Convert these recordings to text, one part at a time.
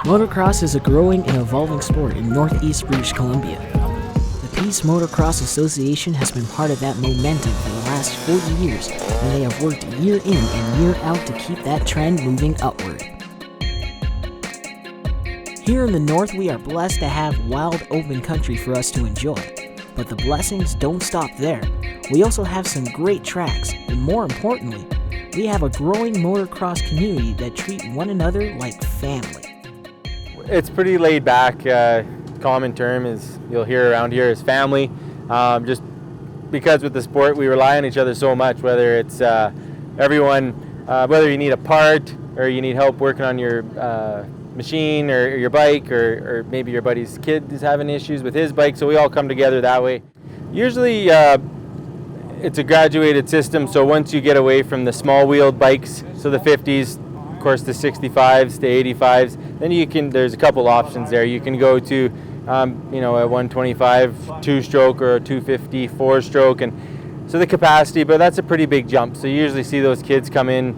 Motocross is a growing and evolving sport in northeast British Columbia. The Peace Motocross Association has been part of that momentum for the last 40 years, and they have worked year in and year out to keep that trend moving upward. Here in the north, we are blessed to have wild open country for us to enjoy. But the blessings don't stop there. We also have some great tracks, and more importantly, we have a growing motocross community that treat one another like family. It's pretty laid back. Common term is you'll hear around here is family. Just because with the sport we rely on each other so much, whether it's everyone, whether you need a part or you need help working on your machine or your bike, or maybe your buddy's kid is having issues with his bike, so we all come together that way. Usually it's a graduated system, so once you get away from the small wheeled bikes, so the 50s, of course the 65s, the 85s, then there's a couple options there. You can go to a 125 two-stroke or a 250 four-stroke, and so the capacity, but that's a pretty big jump. So you usually see those kids come in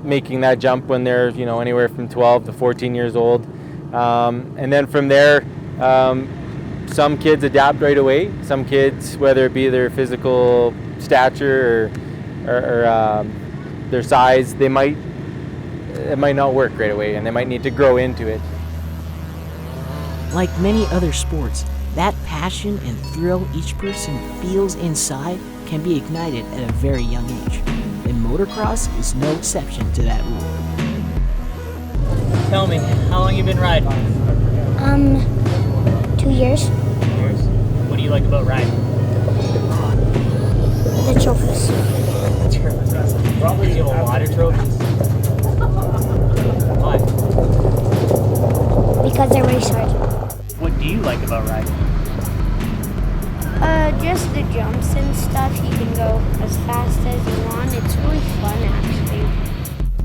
making that jump when they're anywhere from 12 to 14 years old, and then from there some kids adapt right away. Some kids, whether it be their physical stature or their size, it might not work right away and they might need to grow into it. Like many other sports, that passion and thrill each person feels inside can be ignited at a very young age. And motocross is no exception to that rule. Tell me, how long you been riding? 2 years. 2 years. What do you like about riding? The trophies. Probably you have a lot of trophies. Why? Because I race hard. What do you like about riding? Just the jumps and stuff. You can go as fast as you want. It's really fun, actually.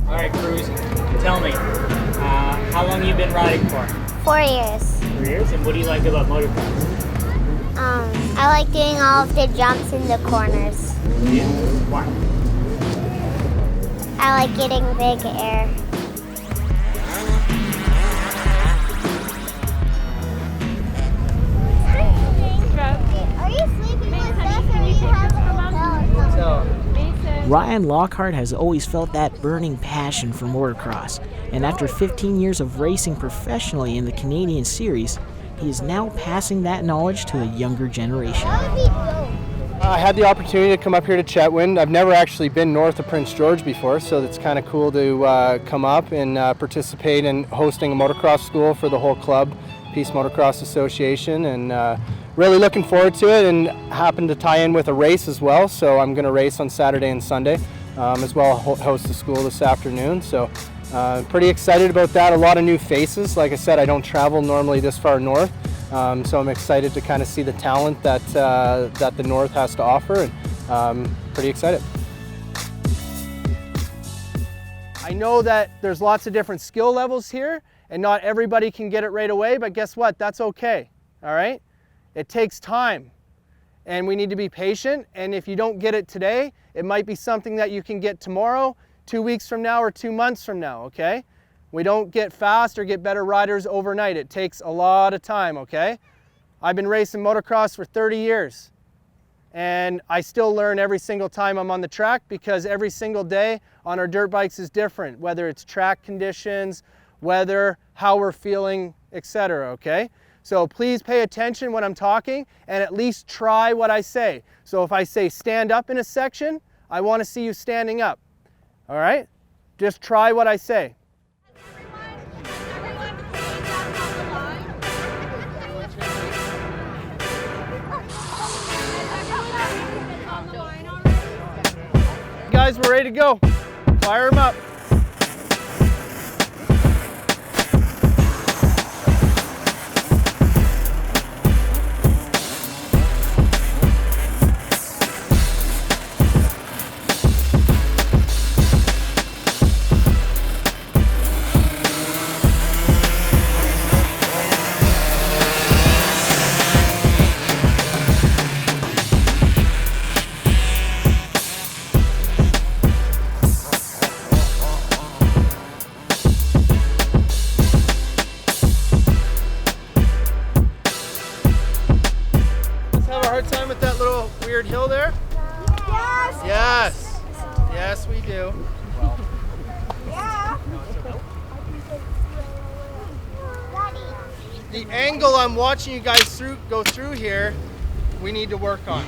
All right, Cruz, tell me, how long you been riding for? 4 years. 4 years, and what do you like about motocross? I like doing all of the jumps in the corners. Yeah. Why? I like getting big air. Are you sleeping with us or you have Ryan Lockhart has always felt that burning passion for motocross, and after 15 years of racing professionally in the Canadian Series, he is now passing that knowledge to a younger generation. I had the opportunity to come up here to Chetwynd. I've never actually been north of Prince George before, so it's kind of cool to come up and participate in hosting a motocross school for the whole club, Peace Motocross Association, and really looking forward to it, and happen to tie in with a race as well, so I'm going to race on Saturday and Sunday, as well host the school this afternoon, so pretty excited about that. A lot of new faces. Like I said, I don't travel normally this far north, so I'm excited to kind of see the talent that the north has to offer, and pretty excited. I know that there's lots of different skill levels here, and not everybody can get it right away, but guess what? That's okay, all right? It takes time, and we need to be patient, and if you don't get it today, it might be something that you can get tomorrow, 2 weeks from now, or 2 months from now, okay? We don't get fast or get better riders overnight. It takes a lot of time, okay? I've been racing motocross for 30 years, and I still learn every single time I'm on the track, because every single day on our dirt bikes is different, whether it's track conditions, weather, how we're feeling, etc., okay? So please pay attention when I'm talking and at least try what I say. So if I say stand up in a section, I want to see you standing up. All right? Just try what I say. Guys, we're ready to go. Fire them up. the angle I'm watching you guys go through here, we need to work on.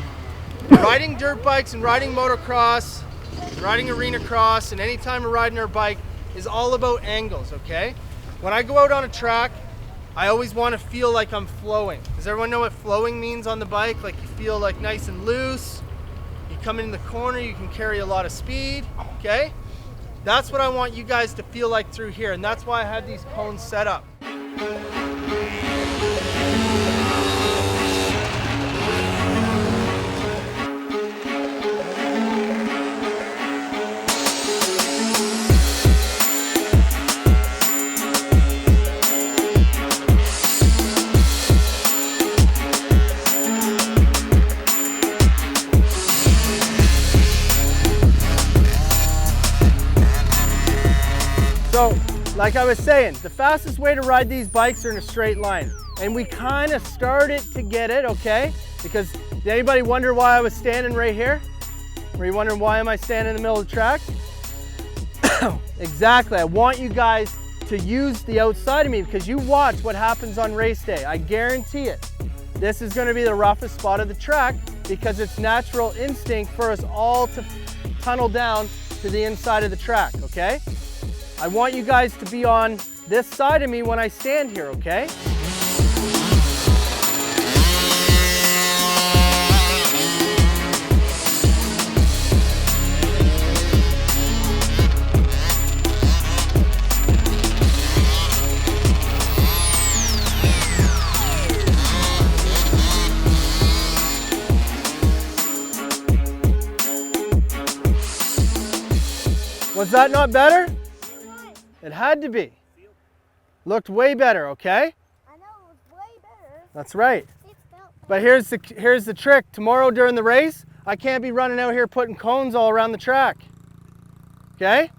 Riding dirt bikes and riding motocross, riding arena cross, and any time we're riding our bike is all about angles, okay? When I go out on a track, I always want to feel like I'm flowing. Does everyone know what flowing means on the bike? Like you feel like nice and loose. You come in the corner, you can carry a lot of speed, okay? That's what I want you guys to feel like through here, and that's why I have these cones set up. So, like I was saying, the fastest way to ride these bikes are in a straight line. And we kind of started to get it, okay? Because did anybody wonder why I was standing right here? Were you wondering why am I standing in the middle of the track? Exactly, I want you guys to use the outside of me because you watch what happens on race day. I guarantee it. This is going to be the roughest spot of the track because it's natural instinct for us all to tunnel down to the inside of the track, okay? I want you guys to be on this side of me when I stand here, okay? Was that not better? It had to be. Looked way better, okay? I know, it was way better. That's right. But here's the trick. Tomorrow during the race, I can't be running out here putting cones all around the track. Okay?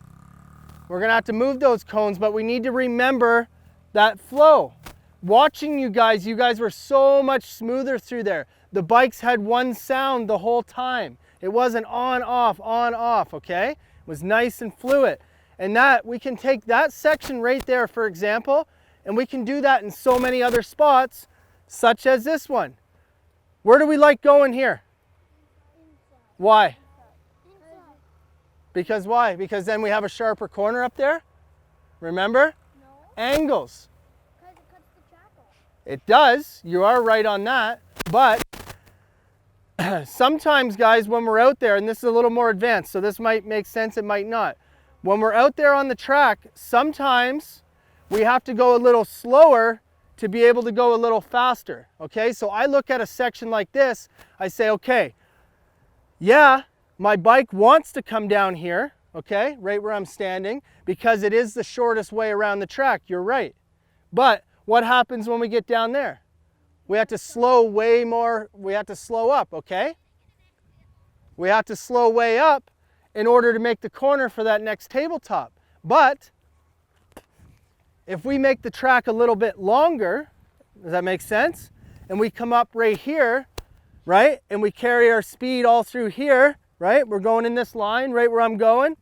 We're gonna have to move those cones, but we need to remember that flow. Watching you guys were so much smoother through there. The bikes had one sound the whole time. It wasn't on, off, okay? It was nice and fluid. And that, we can take that section right there, for example, and we can do that in so many other spots, such as this one. Where do we like going here? Why? Because why? Because then we have a sharper corner up there? Remember? No. Angles. Because it cuts the track off. It does. You are right on that. But sometimes, guys, when we're out there, and this is a little more advanced, so this might make sense, it might not. When we're out there on the track, sometimes we have to go a little slower to be able to go a little faster, okay? So I look at a section like this, I say, okay, yeah, my bike wants to come down here, okay, right where I'm standing, because it is the shortest way around the track, you're right. But what happens when we get down there? We have to slow way more, we have to slow up, okay? We have to slow way up in order to make the corner for that next tabletop. But if we make the track a little bit longer, does that make sense? And we come up right here, right? And we carry our speed all through here, right? We're going in this line right where I'm going.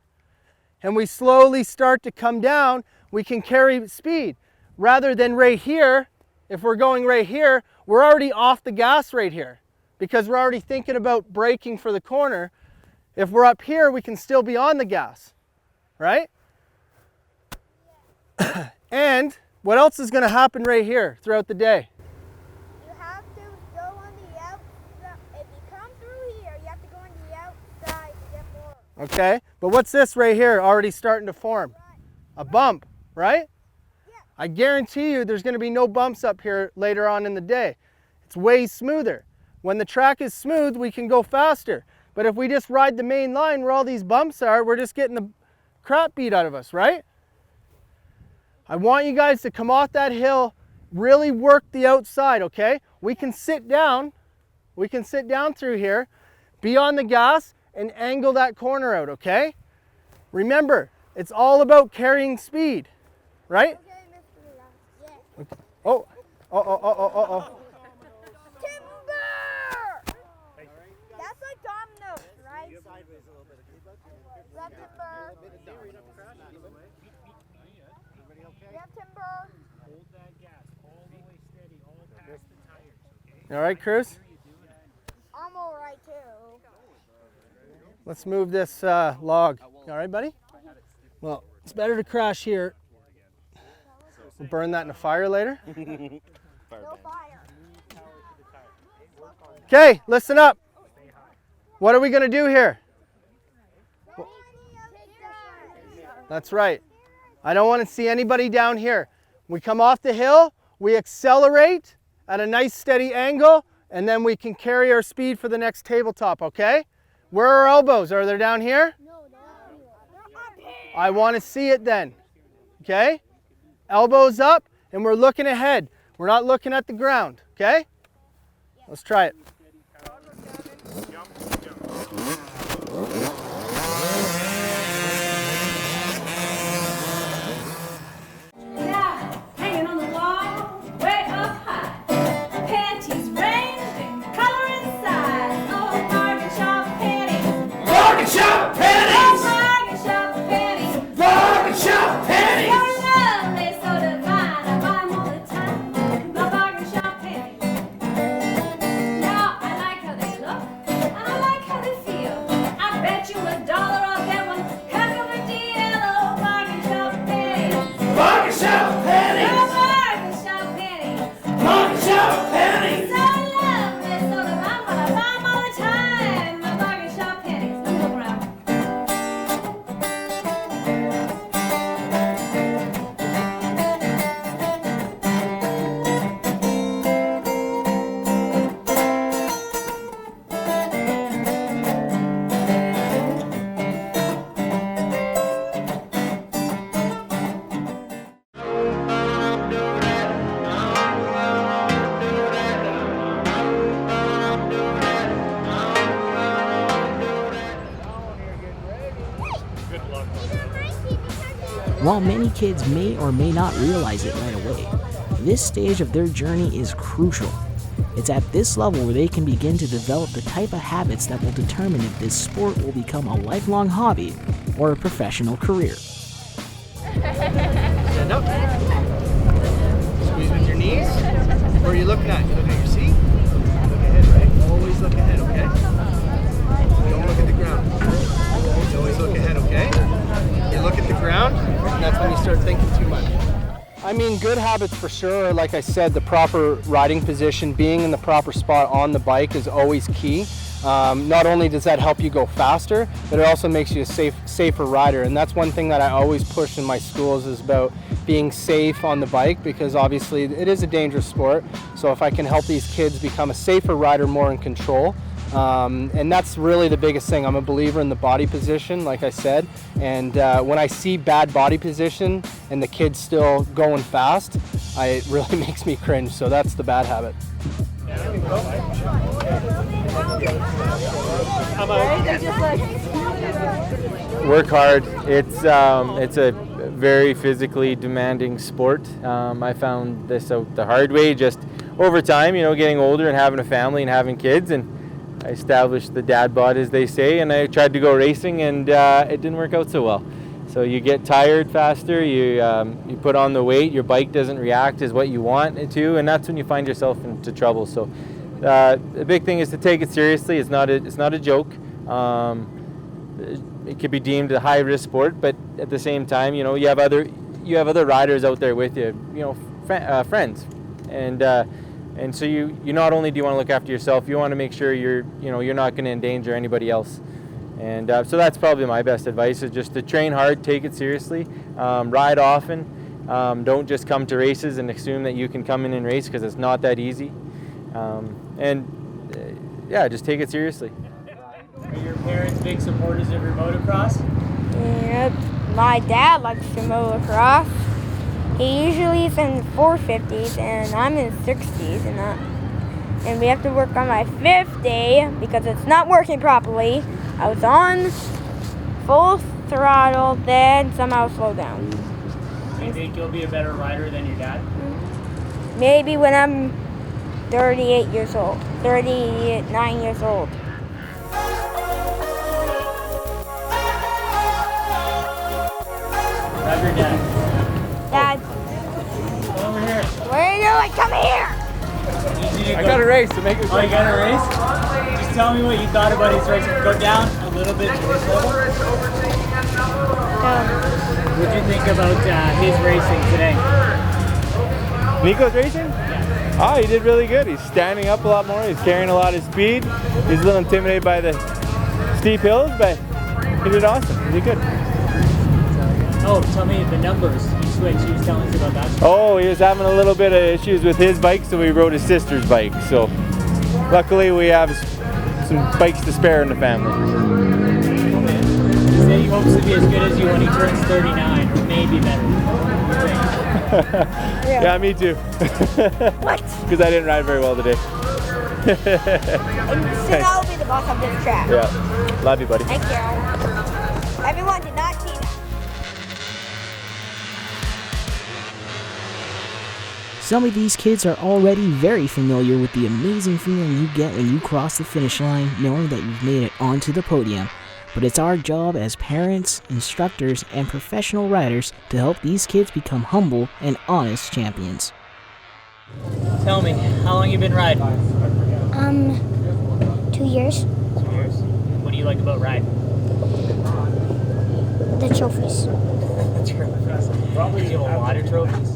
And we slowly start to come down, we can carry speed. Rather than right here, if we're going right here, we're already off the gas right here because we're already thinking about braking for the corner. If we're up here, we can still be on the gas, right? And what else is going to happen right here throughout the day? You have to go on the outside. If you come through here, you have to go on the outside to get more. Okay, but what's this right here already starting to form? A bump, right? Yeah. I guarantee you there's going to be no bumps up here later on in the day. It's way smoother. When the track is smooth, we can go faster. But if we just ride the main line where all these bumps are, we're just getting the crap beat out of us, right? I want you guys to come off that hill, really work the outside, okay? We can sit down through here, be on the gas, and angle that corner out, okay? Remember, it's all about carrying speed, right? Okay, Mr. Millenials. Yeah. Oh. Timber! That's like dominoes, right? Left timber. Yeah, timber. Hold that gas all the way steady. You all right, Cruz? I'm all right too. Let's move this log. You all right, buddy? Well, it's better to crash here. We'll burn that in a fire later. No fire. Okay, listen up. What are we going to do here? That's right. I don't want to see anybody down here. We come off the hill, we accelerate at a nice steady angle, and then we can carry our speed for the next tabletop, okay? Where are our elbows? Are they down here? No, they're up here. I want to see it then, okay? Elbows up, and we're looking ahead. We're not looking at the ground, okay? Let's try it. Hanging on the wall, way up high. Panties ranged in color and size. Oh, bargain shop panties. Bargain shop panties! Oh, bargain shop panties. Bargain shop panties! So lovely, so divine. I buy 'em all the time. My bargain shop panties. Now I like how they look, and I like how they feel. I bet you $1 I'll get one heck of a deal. Oh, bargain shop panties. Bargain shop panties! Oh, bargain shop panties. Bargain shop panties! So lovely, so divine, but I buy 'em all the time. My bargain shop panties. Let me look around. While many kids may or may not realize it right away, this stage of their journey is crucial. It's at this level where they can begin to develop the type of habits that will determine if this sport will become a lifelong hobby or a professional career. Stand up. Squeeze with your knees. Where are you looking at? You looking at your seat? Look ahead, right? Always look ahead, okay? Don't look at the ground. Always look ahead, okay? You look at the ground, and that's when you start thinking too much. I mean, good habits for sure are, like I said, the proper riding position, being in the proper spot on the bike is always key. Not only does that help you go faster, but it also makes you a safer rider. And that's one thing that I always push in my schools is about being safe on the bike, because obviously it is a dangerous sport. So if I can help these kids become a safer rider, more in control, and that's really the biggest thing. I'm a believer in the body position, like I said, and when I see bad body position and the kid's still going fast, it really makes me cringe, so that's the bad habit. Work hard. It's a very physically demanding sport. I found this out the hard way just over time, getting older and having a family and having kids, and I established the dad bod, as they say, and I tried to go racing, and it didn't work out so well. So you get tired faster, you put on the weight, your bike doesn't react as what you want it to, and that's when you find yourself into trouble. So the big thing is to take it seriously. It's not a joke. It could be deemed a high-risk sport, but at the same time, you have other riders out there with you, friends, and so you not only do you want to look after yourself, you want to make sure you're not going to endanger anybody else. And so that's probably my best advice, is just to train hard, take it seriously, ride often. Don't just come to races and assume that you can come in and race, because it's not that easy. Just take it seriously. Are your parents big supporters of your motocross? Yep. My dad likes to motocross. He usually is in the 450s, and I'm in 60s, and we have to work on my 50 because it's not working properly. I was on full throttle, then somehow slowed down. Do you think you'll be a better rider than your dad? Maybe when I'm 39 years old. How's your dad? Dad, Over here. what are you doing? Come here! I got a race to make it. Oh, you got a race? Just tell me what you thought about his race. Go down a little bit to this level. What did you think about his racing today? Nico's racing? Yeah. Oh, he did really good. He's standing up a lot more. He's carrying a lot of speed. He's a little intimidated by the steep hills, but he did awesome. He did good. Oh, tell me the numbers. You switched. You was telling us about that. Oh, he was having a little bit of issues with his bike, so we rode his sister's bike. So luckily we have some bikes to spare in the family. He said he hopes to be as good as you when he turns 39, or maybe better. Yeah, me too. What? Because I didn't ride very well today. And soon I'll be the boss of this track. Yeah, love you, buddy. Thank you. Everyone did not see that. Some of these kids are already very familiar with the amazing feeling you get when you cross the finish line knowing that you've made it onto the podium. But it's our job as parents, instructors, and professional riders to help these kids become humble and honest champions. Tell me, how long you been riding? 2 years. 2 years. What do you like about riding? The trophies. Trophies. Do you have a lot of trophies?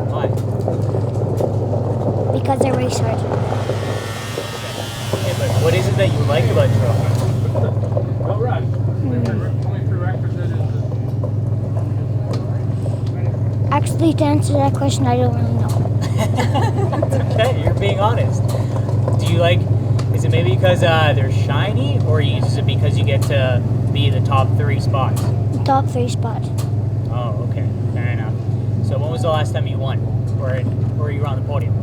Why? Because I race hard. Okay, but what is it that you like about trophies? Actually, to answer that question, I don't really know. Okay, you're being honest. Do you like, is it maybe because they're shiny, or is it because you get to be the top 3 spots? Top 3 spot. Oh, okay, fair enough. So when was the last time you won? Or you were on the podium?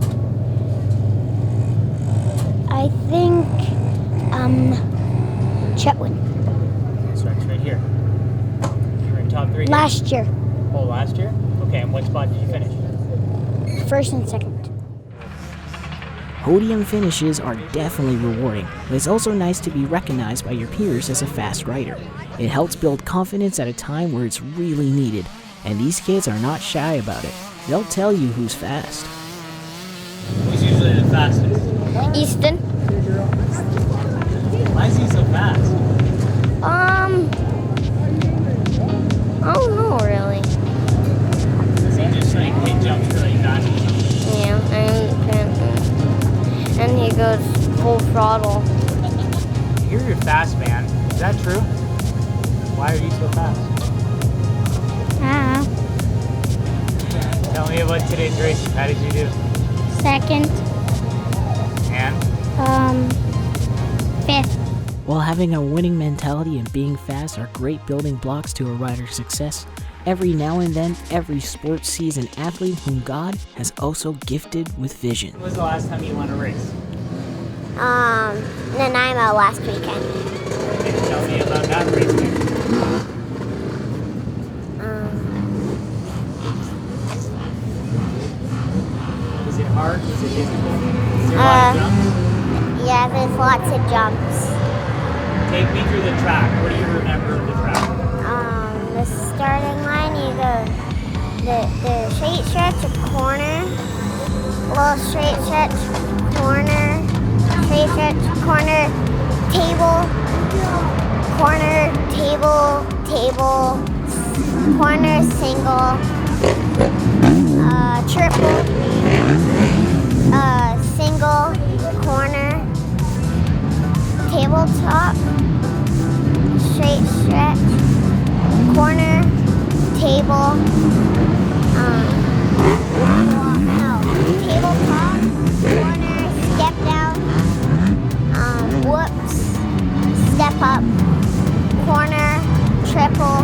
I think, Chetwynd. So it's right here. You were in top 3? Last year. Oh, last year? Okay, and what spot did you finish? First and second. Podium finishes are definitely rewarding, but it's also nice to be recognized by your peers as a fast rider. It helps build confidence at a time where it's really needed, and these kids are not shy about it. They'll tell you who's fast. Who's usually the fastest? Easton. Why is he so fast? I don't know really. Does he just like hit jumps really fast? Yeah, and he goes full throttle. I hear you're fast, man. Is that true? Why are you so fast? Tell me about today's racing. How did you do? Second. And? Fifth. While having a winning mentality and being fast are great building blocks to a rider's success, every now and then, every sport sees an athlete whom God has also gifted with vision. When was the last time you won a race? Nanaimo last weekend. Can you tell me about that race? Was it hard? Was it difficult? Was there a lot of jumps? Yeah, there's lots of jumps. Take me through the track. What do you remember of the track? The starting line, you go the straight stretch, a corner, little straight stretch, corner, straight stretch, corner, table, corner, table, table, corner, single, triple, single, corner, tabletop, straight stretch, corner, table, tabletop, corner, step down, whoops, step up, corner, triple,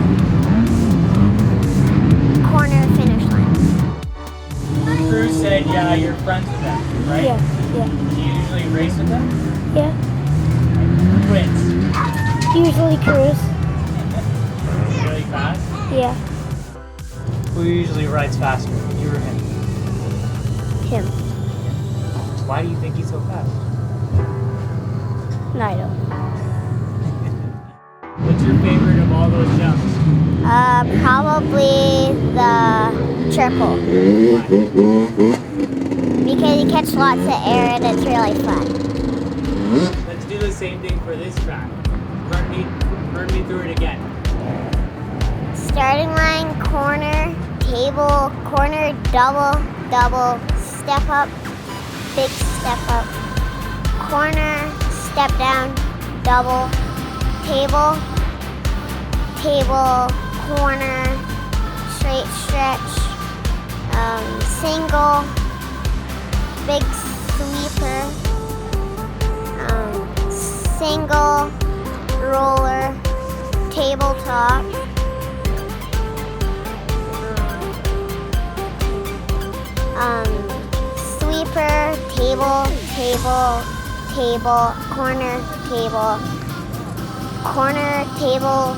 corner, finish line. Cruz said, yeah, you're friends with them, right? Yeah. Do you usually race with them? Yeah. Twins. Usually cruise. Really fast? Yeah. Who usually rides faster, you or him? Him. Why do you think he's so fast? No, I don't. What's your favorite of all those jumps? Probably the triple. you catch lots of air and it's really fun. Let's do the same thing for this track. Run me through it again. Starting line, corner, table, corner, double, double, step up, big step up, corner, step down, double, table, table, corner, straight stretch, single, big sweeper, single, roller, tabletop, sweeper, table, table, table, corner, table,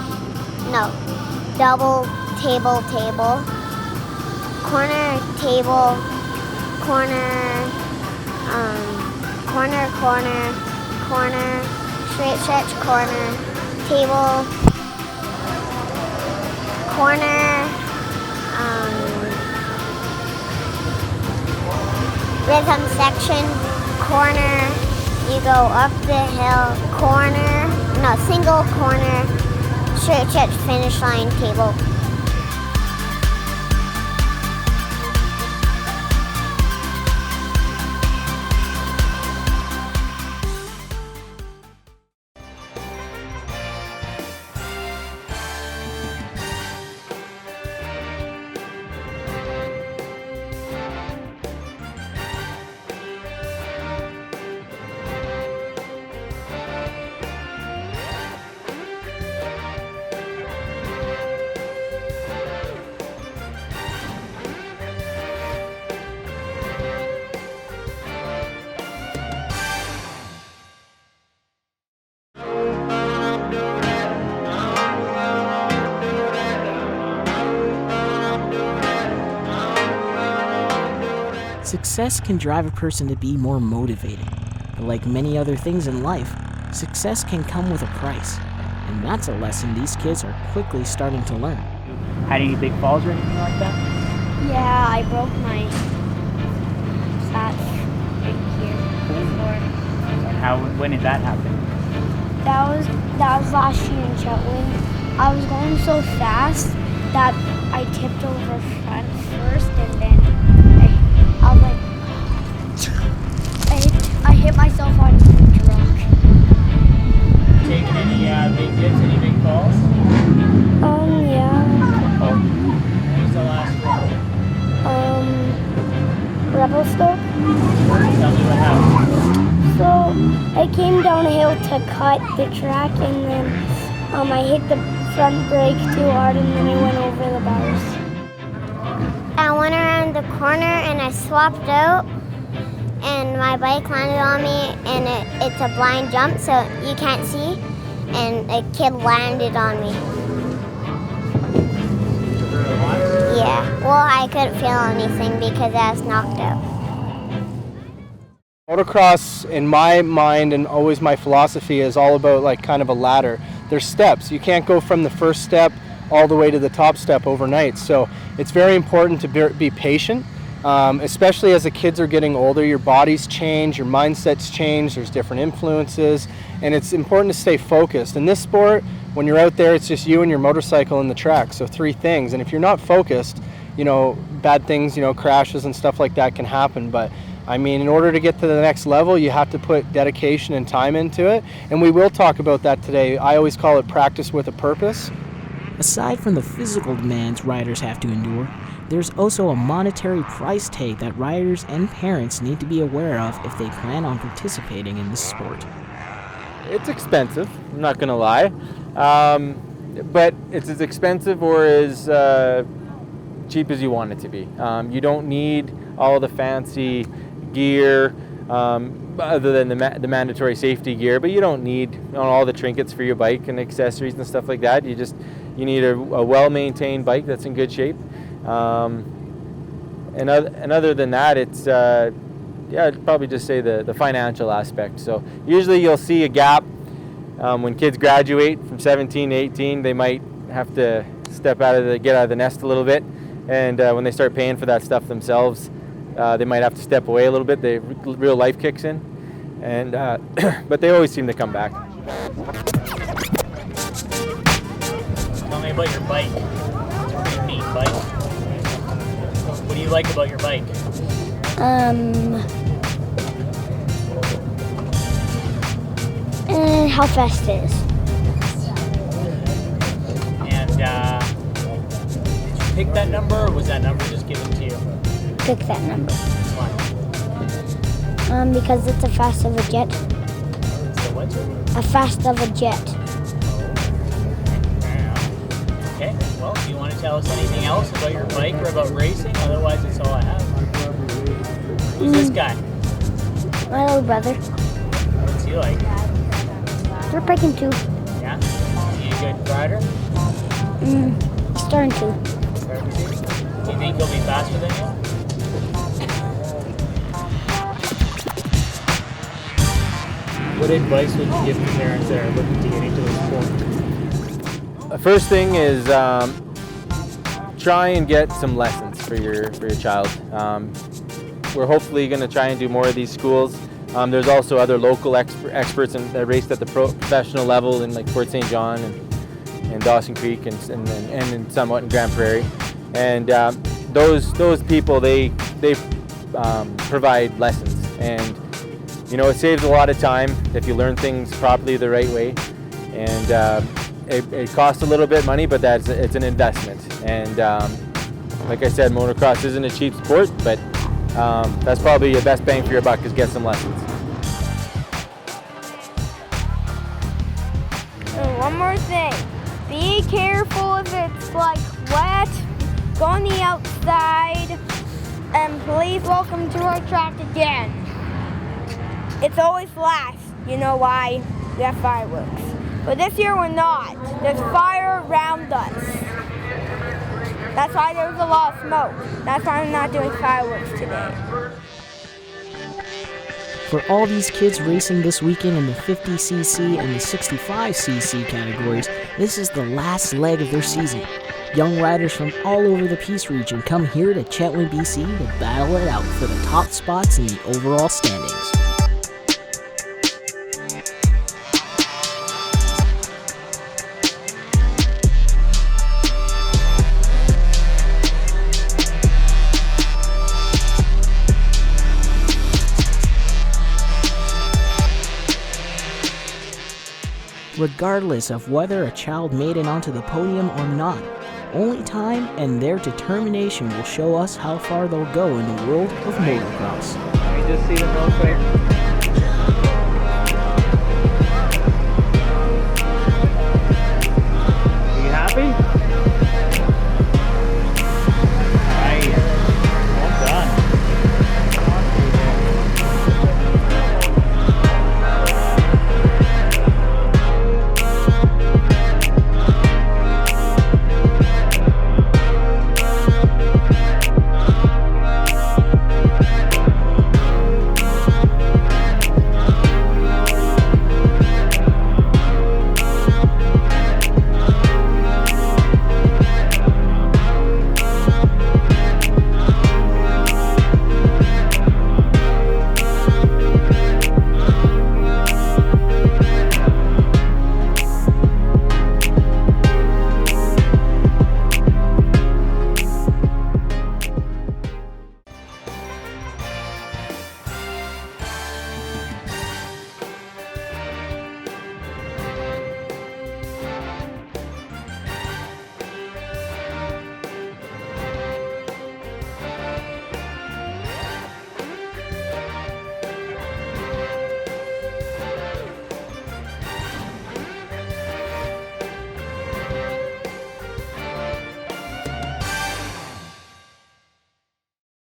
no, double, table, table, corner, table, corner, corner, straight stretch, corner, table, corner, rhythm section, corner, you go up the hill, corner, no, single, corner, straight stretch, finish line, table. Success can drive a person to be more motivated, but like many other things in life, success can come with a price, and that's a lesson these kids are quickly starting to learn. Had any big falls or anything like that? Yeah, I broke my sats right here before. And when did that happen? That was last year in Chetwynd. I was going so fast that I tipped over front first, and then I was like, I hit myself on a rock. Taking any big dips, any big falls? Yeah. Oh. What was the last one? Rebel Stoke. Tell me what happened. So I came down a hill to cut the track, and then I hit the front brake too hard, and then I went over the bars. I went around the corner and I swapped out, and my bike landed on me, and it's a blind jump, so you can't see, and a kid landed on me. Yeah, well, I couldn't feel anything because I was knocked out. Motocross, in my mind and always my philosophy, is all about like kind of a ladder. There's steps. You can't go from the first step all the way to the top step overnight. So it's very important to be patient, especially as the kids are getting older. Your bodies change, your mindsets change, there's different influences, and it's important to stay focused. In this sport, when you're out there, it's just you and your motorcycle and the track. So 3 things. And if you're not focused, bad things, crashes and stuff like that can happen. But I mean, in order to get to the next level, you have to put dedication and time into it. And we will talk about that today. I always call it practice with a purpose. Aside from the physical demands riders have to endure, there's also a monetary price tag that riders and parents need to be aware of if they plan on participating in this sport. It's expensive, I'm not going to lie. But it's as expensive or as cheap as you want it to be. You don't need all the fancy gear other than the mandatory safety gear, but you don't need all the trinkets for your bike and accessories and stuff like that. You need a well-maintained bike that's in good shape. And other than that, it's I'd probably just say the financial aspect. So usually you'll see a gap when kids graduate from 17 to 18. They might have to get out of the nest a little bit, and when they start paying for that stuff themselves, they might have to step away a little bit. The real life kicks in, and but they always seem to come back. Tell me about your bike. It's a pretty neat bike. What do you like about your bike? How fast it is. And did you pick that number, or was that number just given to you? Pick that number. Why? Because it's a fast of a jet. So what? A fast of a jet. Okay, well, do you want to tell us anything else about your bike or about racing? Otherwise, that's all I have. Who's this guy? My little brother. What's he like? We're breaking 2. Yeah? Is he a good rider? Starting to. Do you think he'll be faster than you? What advice would you give to parents that are looking to get into the sport? The first thing is try and get some lessons for your child. We're hopefully going to try and do more of these schools. There's also other local experts that raced at the professional level in like Fort St. John and Dawson Creek and somewhat in Grand Prairie. And those people, they provide lessons. And you know, it saves a lot of time if you learn things properly the right way. And it costs a little bit of money, but it's an investment. And like I said, motocross isn't a cheap sport, but that's probably your best bang for your buck, is get some lessons. And one more thing. Be careful if it's like wet. Go on the outside. And please welcome to our track again. It's always last. You know why? We have fireworks. But this year we're not. There's fire around us. That's why there was a lot of smoke. That's why I'm not doing fireworks today. For all these kids racing this weekend in the 50cc and the 65cc categories, this is the last leg of their season. Young riders from all over the Peace region come here to Chetwynd, BC to battle it out for the top spots in the overall standings. Regardless of whether a child made it onto the podium or not, only time and their determination will show us how far they'll go in the world of motocross. Let me just see them real quick.